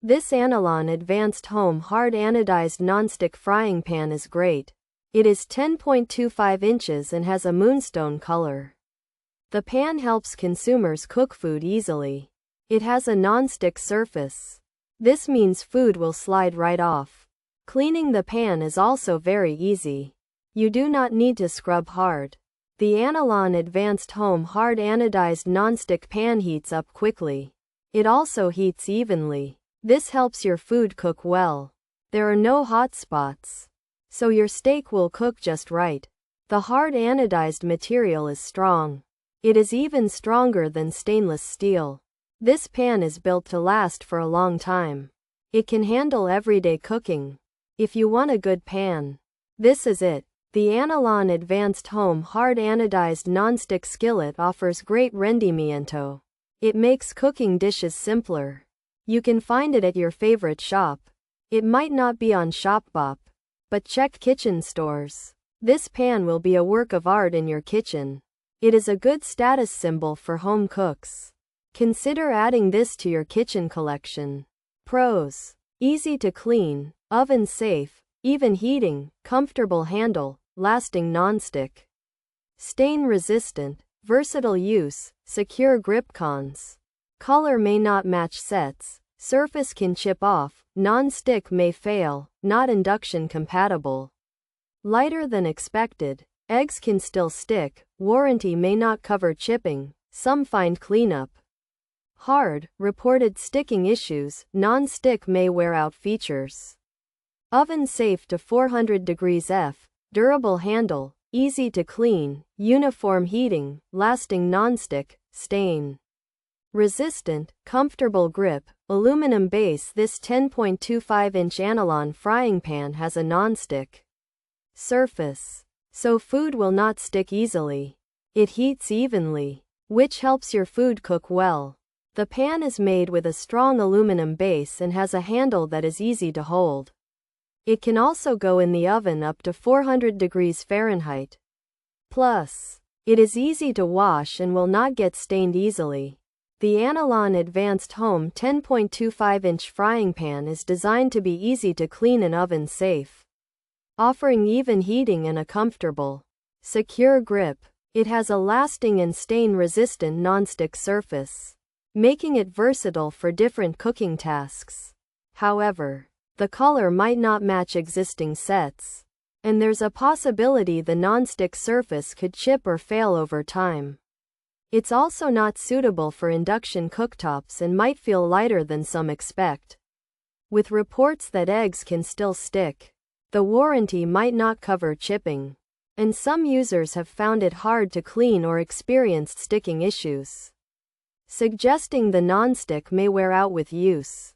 This Anolon Advanced Home Hard Anodized Nonstick Frying Pan is great. It is 10.25 inches and has a moonstone color. The pan helps consumers cook food easily. It has a non-stick surface. This means food will slide right off. Cleaning the pan is also very easy. You do not need to scrub hard. The Anolon Advanced Home Hard Anodized Nonstick Pan heats up quickly. It also heats evenly. This helps your food cook well. There are no hot spots, so your steak will cook just right. The hard anodized material is strong. It is even stronger than stainless steel. This pan is built to last for a long time. It can handle everyday cooking. If you want a good pan, this is it. The Anolon Advanced Home Hard Anodized Nonstick Skillet offers great rendimiento. It makes cooking dishes simpler. You can find it at your favorite shop. It might not be on Shopbop, but check kitchen stores. This pan will be a work of art in your kitchen. It is a good status symbol for home cooks. Consider adding this to your kitchen collection. Pros: easy to clean, oven safe, even heating, comfortable handle, lasting nonstick. Stain resistant, versatile use, secure grip. Cons: color may not match sets, surface can chip off, non-stick may fail, not induction compatible. Lighter than expected, eggs can still stick, warranty may not cover chipping, some find cleanup hard, reported sticking issues, non-stick may wear out. Features: oven safe to 400 degrees F, durable handle, easy to clean, uniform heating, lasting nonstick, stain resistant, comfortable grip, aluminum base. This 10.25-inch Anolon frying pan has a non-stick surface, so food will not stick easily. It heats evenly, which helps your food cook well. The pan is made with a strong aluminum base and has a handle that is easy to hold. It can also go in the oven up to 400 degrees Fahrenheit. Plus, it is easy to wash and will not get stained easily. The Anolon Advanced Home 10.25-inch frying pan is designed to be easy to clean and oven safe, offering even heating and a comfortable, secure grip. It has a lasting and stain-resistant nonstick surface, making it versatile for different cooking tasks. However, the color might not match existing sets, and there's a possibility the nonstick surface could chip or fail over time. It's also not suitable for induction cooktops and might feel lighter than some expect. With reports that eggs can still stick, the warranty might not cover chipping, and some users have found it hard to clean or experienced sticking issues, suggesting the nonstick may wear out with use.